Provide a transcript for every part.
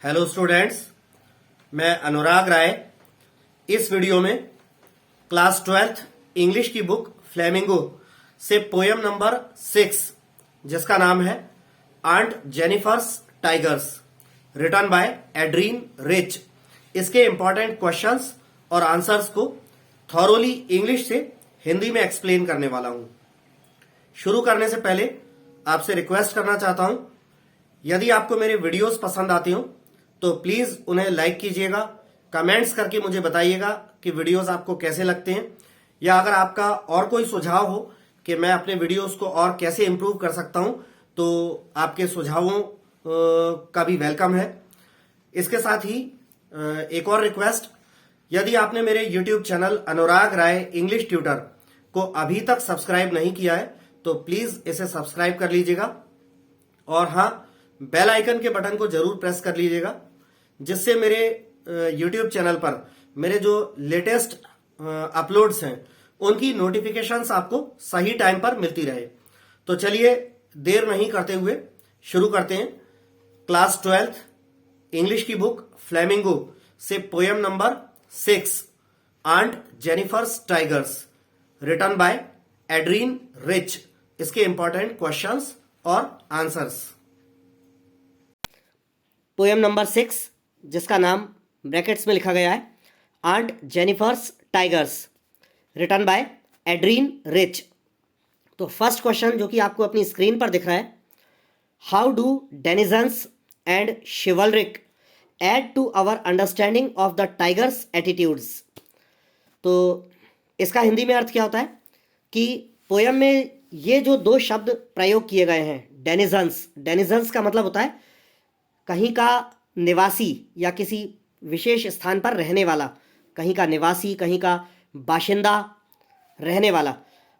Hello students, मैं अनुराग राय इस video में क्लास 12th इंग्लिश की बुक फ्लेमिंगो से पोयम नंबर 6 जिसका नाम है aunt Jennifer's tigers written by Adrienne Rich, इसके इंपॉर्टेंट क्वेश्चंस और आंसर्स को थॉरोली इंग्लिश से हिंदी में एक्सप्लेन करने वाला हूं। शुरू करने से पहले आपसे रिक्वेस्ट करना चाहता हूं, यदि आपको मेरे वीडियोस पसंद आते हो तो प्लीज उन्हें लाइक कीजिएगा, कमेंट्स करके मुझे बताइएगा कि वीडियोस आपको कैसे लगते हैं, या अगर आपका और कोई सुझाव हो कि मैं अपने वीडियोस को और कैसे इंप्रूव कर सकता हूं तो आपके सुझावों का भी वेलकम है। इसके साथ ही एक और रिक्वेस्ट, यदि आपने मेरे यूट्यूब चैनल अनुराग राय इंग्लिश ट्यूटर को अभी तक सब्सक्राइब नहीं किया है तो प्लीज इसे सब्सक्राइब कर लीजिएगा, और हाँ, बेल आइकन के बटन को जरूर प्रेस कर लीजिएगा जिससे मेरे यूट्यूब चैनल पर मेरे जो लेटेस्ट अपलोड्स हैं उनकी नोटिफिकेशंस आपको सही टाइम पर मिलती रहे। तो चलिए देर नहीं करते हुए शुरू करते हैं क्लास 12th इंग्लिश की बुक फ्लेमिंगो से poem number 6 aunt Jennifer's tigers written by Adrienne Rich, इसके इंपॉर्टेंट क्वेश्चंस और आंसर्स। पोएम नंबर 6 जिसका नाम ब्रैकेट्स में लिखा गया है aunt Jennifer's tigers written by Adrienne Rich. तो फर्स्ट क्वेश्चन जो कि आपको अपनी स्क्रीन पर दिख रहा है, how do denizens and chivalric aid to our understanding of the tiger's attitudes. तो इसका हिंदी में अर्थ क्या होता है कि पोयम में ये जो दो शब्द प्रयोग किए गए हैं, डेनिजन्स का मतलब होता है कहीं का निवासी या किसी विशेष स्थान पर रहने वाला, कहीं का निवासी, कहीं का बाशिंदा, रहने वाला,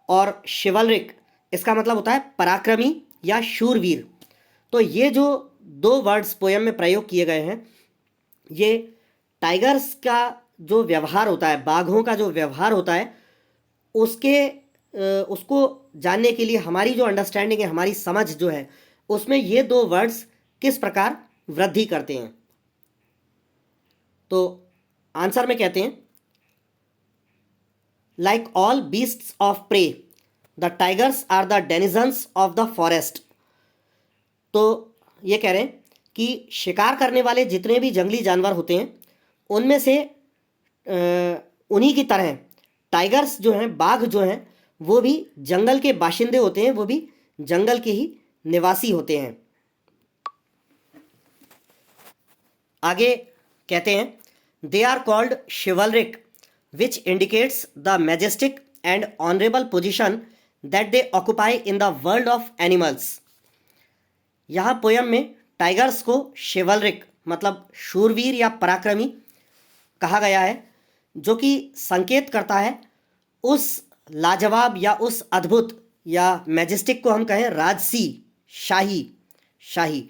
और शिवलरिक इसका मतलब होता है पराक्रमी या शूरवीर। तो ये जो दो वर्ड्स पोयम में प्रयोग किए गए हैं, ये टाइगर्स का जो व्यवहार होता है, बाघों का जो व्यवहार होता है, उसको जानने के लिए हमारी जो अंडरस्टैंडिंग है, हमारी समझ जो है, उसमें ये दो वर्ड्स किस प्रकार वृद्धि करते हैं। तो आंसर में कहते हैं, like all beasts of prey the tigers are the denizens of the forest. तो ये कह रहे हैं कि शिकार करने वाले जितने भी जंगली जानवर होते हैं उनमें से उन्हीं की तरह टाइगर्स जो हैं, बाघ जो हैं, वो भी जंगल के बाशिंदे होते हैं, वो भी जंगल के ही निवासी होते हैं। आगे कहते हैं, they are called chivalric which indicates the majestic and honourable position that they occupy in the world of animals. यहाँ पोयम में टाइगर्स को शिवलरिक मतलब शूरवीर या पराक्रमी कहा गया है, जो कि संकेत करता है उस लाजवाब या उस अद्भुत, या मैजेस्टिक को हम कहें राजसी, शाही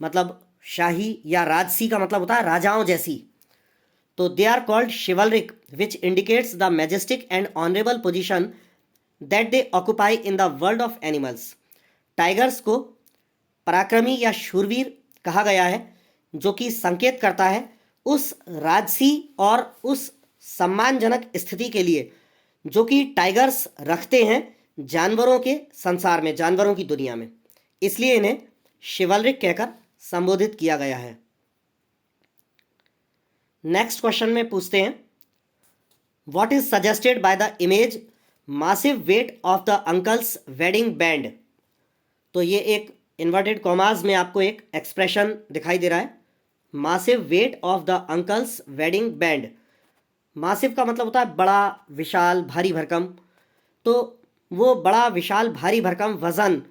मतलब शाही, या राजसी का मतलब होता है राजाओं जैसी। तो they are called chivalric which indicates the majestic and honourable position that they occupy in the world of animals. Tigers को पराक्रमी या शूरवीर कहा गया है, जो कि संकेत करता है उस राजसी और उस सम्मानजनक स्थिति के लिए जो कि टाइगर्स रखते हैं जानवरों के संसार में, जानवरों की दुनिया में। इसलिए इन्हें शिवलरिक कहकर संबोधित किया गया है। नेक्स्ट क्वेश्चन में पूछते हैं, what is suggested by the image massive weight of the uncle's wedding band. तो ये एक इन्वर्टेड कॉमास में आपको एक एक्सप्रेशन दिखाई दे रहा है, massive weight of the uncle's wedding band. Massive का मतलब होता है बड़ा, विशाल, भारी भरकम। तो वो बड़ा, विशाल, भारी भरकम वजन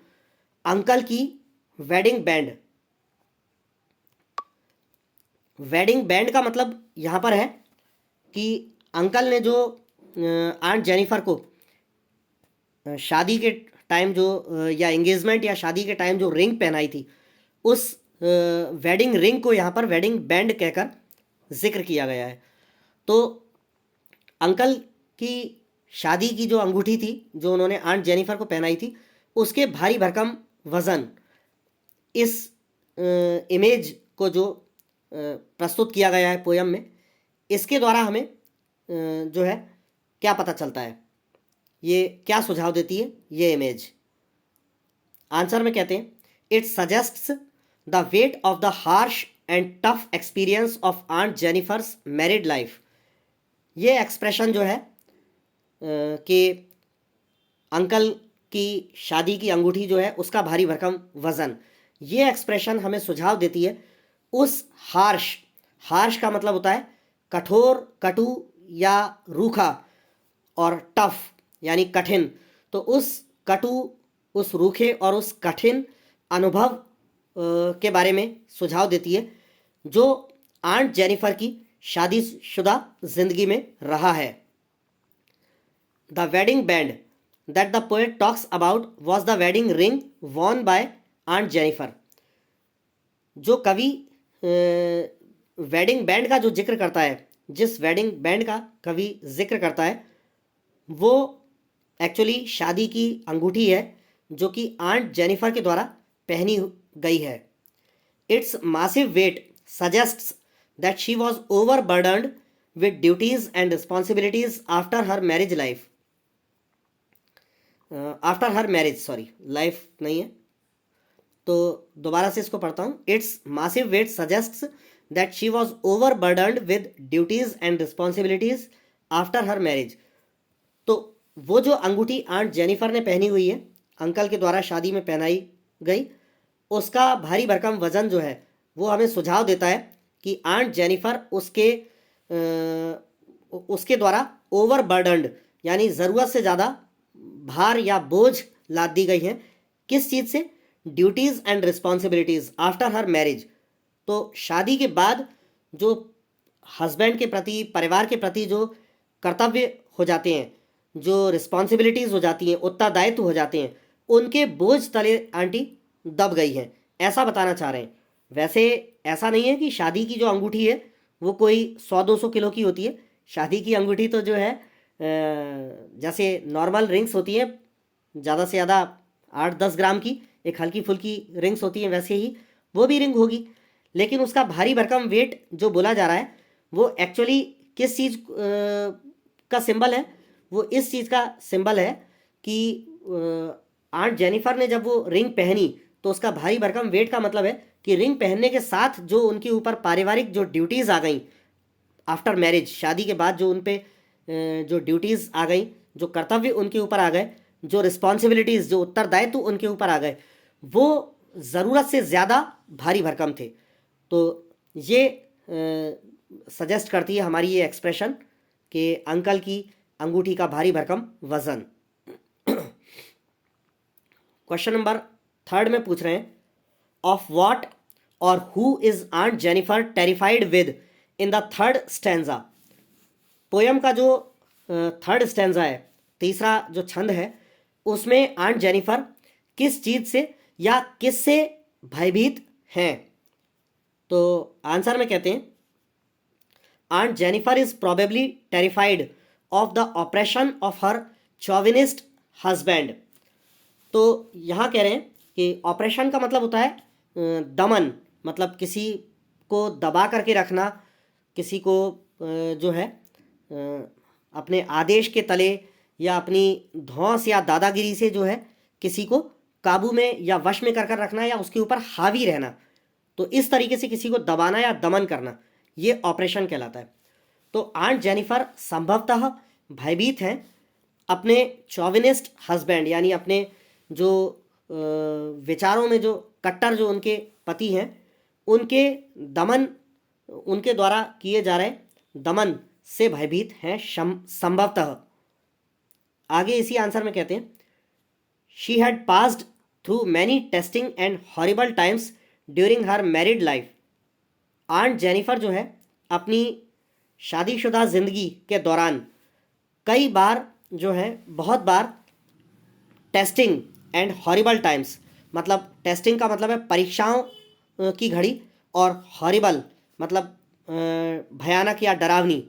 अंकल की वेडिंग बैंड। वेडिंग बैंड का मतलब यहाँ पर है कि अंकल ने जो आंट जेनिफर को शादी के टाइम जो, या एंगेजमेंट या शादी के टाइम जो रिंग पहनाई थी, उस वेडिंग रिंग को यहाँ पर वेडिंग बैंड कहकर जिक्र किया गया है। तो अंकल की शादी की जो अंगूठी थी जो उन्होंने आंट जेनिफर को पहनाई थी, उसके भारी भरकम वज़न इस इमेज को जो प्रस्तुत किया गया है पोयम में, इसके द्वारा हमें जो है क्या पता चलता है, ये क्या सुझाव देती है ये इमेज। आंसर में कहते हैं it suggests the weight of the harsh and tough experience of aunt Jennifer's married life. ये एक्सप्रेशन जो है कि अंकल की शादी की अंगूठी जो है उसका भारी भरकम वजन, ये एक्सप्रेशन हमें सुझाव देती है उस हार्श का मतलब होता है कठोर, कटु या रूखा, और टफ यानी कठिन। तो उस कटु, उस रूखे और उस कठिन अनुभव के बारे में सुझाव देती है जो आंट जेनिफर की शादीशुदा जिंदगी में रहा है। The wedding band that the poet talks about was the wedding ring worn by aunt Jennifer. जो कवि वेडिंग बैंड का जो जिक्र करता है, जिस वेडिंग बैंड का कवि जिक्र करता है, वो एक्चुअली शादी की अंगूठी है जो कि आंट जेनिफर के द्वारा पहनी गई है। Its massive weight suggests that she was overburdened with duties and responsibilities after her marriage life. After her marriage, sorry life नहीं है, तो दोबारा से इसको पढ़ता हूँ। Its massive weight suggests that she was overburdened with duties and responsibilities after her marriage. तो वो जो अंगूठी आंट जेनिफर ने पहनी हुई है, अंकल के द्वारा शादी में पहनाई गई, उसका भारी भरकम वजन जो है वो हमें सुझाव देता है कि आंट जेनिफर उसके द्वारा ओवरबर्डन्ड यानी ज़रूरत से ज़्यादा भार या बोझ लाद दी गई हैं। किस चीज़ से? Duties and responsibilities after her marriage. तो शादी के बाद जो हस्बैंड के प्रति, परिवार के प्रति जो कर्तव्य हो जाते हैं, जो रिस्पॉन्सिबिलिटीज़ हो जाती हैं, उत्तरदायित्व हो जाते हैं, उनके बोझ तले आंटी दब गई हैं, ऐसा बताना चाह रहे हैं। वैसे ऐसा नहीं है कि शादी की जो अंगूठी है वो कोई 100-200 किलो की होती है। शादी की अंगूठी तो जो है जैसे नॉर्मल रिंग्स होती हैं ज़्यादा से ज़्यादा 8-10 ग्राम की, एक हल्की फुल्की रिंग्स होती हैं, वैसे ही वो भी रिंग होगी। लेकिन उसका भारी भरकम वेट जो बोला जा रहा है वो एक्चुअली किस चीज़ का सिंबल है? वो इस चीज़ का सिंबल है कि आंट जेनिफर ने जब वो रिंग पहनी तो उसका भारी भरकम वेट का मतलब है कि रिंग पहनने के साथ जो उनके ऊपर पारिवारिक जो ड्यूटीज़ आ गई आफ्टर मैरिज, शादी के बाद जो उन पे जो ड्यूटीज़ आ गई, जो कर्तव्य उनके ऊपर आ गए, जो रिस्पॉन्सिबिलिटीज़, जो उत्तरदायित्व उनके ऊपर आ गए, वो ज़रूरत से ज़्यादा भारी भरकम थे। तो ये सजेस्ट करती है हमारी ये एक्सप्रेशन कि अंकल की अंगूठी का भारी भरकम वज़न। क्वेश्चन नंबर 3 में पूछ रहे हैं ऑफ व्हाट और who is aunt Jennifer terrified with in the third stanza. Poem का जो थर्ड स्टैंजा है, तीसरा जो छंद है, उसमें आंट जेनिफर किस चीज़ से या किससे भयभीत हैं? तो आंसर में कहते हैं aunt Jennifer is probably terrified of the operation of her chauvinist husband. तो यहाँ कह रहे हैं कि ऑपरेशन का मतलब होता है दमन, मतलब किसी को दबा करके रखना, किसी को जो है अपने आदेश के तले या अपनी धौंस या दादागिरी से जो है किसी को काबू में या वश में कर रखना या उसके ऊपर हावी रहना। तो इस तरीके से किसी को दबाना या दमन करना, ये ऑपरेशन कहलाता है। तो आंट जेनिफर संभवतः भयभीत हैं अपने चॉविनिस्ट हस्बैंड, यानी अपने जो विचारों में जो कट्टर जो उनके पति हैं, उनके दमन, उनके द्वारा किए जा रहे दमन से भयभीत हैं संभवतः। आगे इसी आंसर में कहते हैं she had passed through many testing and horrible times during her married life. Aunt Jennifer जो है अपनी शादीशुदा जिंदगी के दौरान कई बार जो है, बहुत बार टेस्टिंग एंड हॉरिबल टाइम्स, मतलब टेस्टिंग का मतलब है परीक्षाओं की घड़ी, और हॉरिबल मतलब भयानक या डरावनी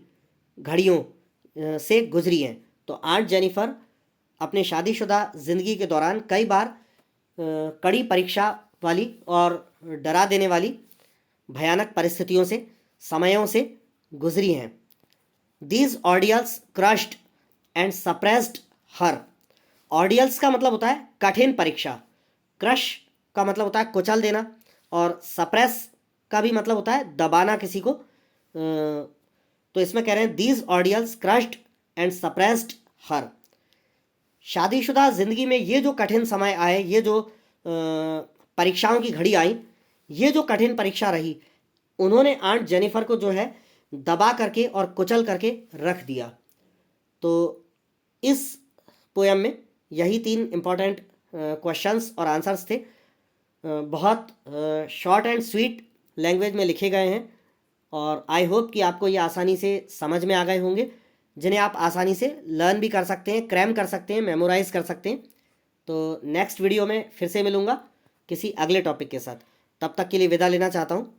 घड़ियों से गुजरी हैं। तो आंट जेनिफर अपने शादीशुदा ज़िंदगी के दौरान कई बार कड़ी परीक्षा वाली और डरा देने वाली भयानक परिस्थितियों से, समयों से गुजरी हैं। दीज ऑर्डियल्स क्रश्ड एंड सप्रेस्ड हर। ऑर्डियल्स का मतलब होता है कठिन परीक्षा, क्रश का मतलब होता है कुचल देना, और सप्रेस का भी मतलब होता है दबाना किसी को। तो इसमें कह रहे हैं दीज ऑर्डियल्स क्रश्ड एंड सप्रेस्ड हर। शादीशुदा जिंदगी में ये जो कठिन समय आए, ये जो परीक्षाओं की घड़ी आई, ये जो कठिन परीक्षा रही, उन्होंने आंट जेनिफर को जो है दबा करके और कुचल करके रख दिया। तो इस पोयम में यही 3 इम्पॉर्टेंट क्वेश्चंस और आंसर्स थे। बहुत शॉर्ट एंड स्वीट लैंग्वेज में लिखे गए हैं, और आई होप कि आपको ये आसानी से समझ में आ गए होंगे, जिन्हें आप आसानी से लर्न भी कर सकते हैं, क्रैम कर सकते हैं, मेमोराइज कर सकते हैं। तो नेक्स्ट वीडियो में फिर से मिलूँगा किसी अगले टॉपिक के साथ। तब तक के लिए विदा लेना चाहता हूँ।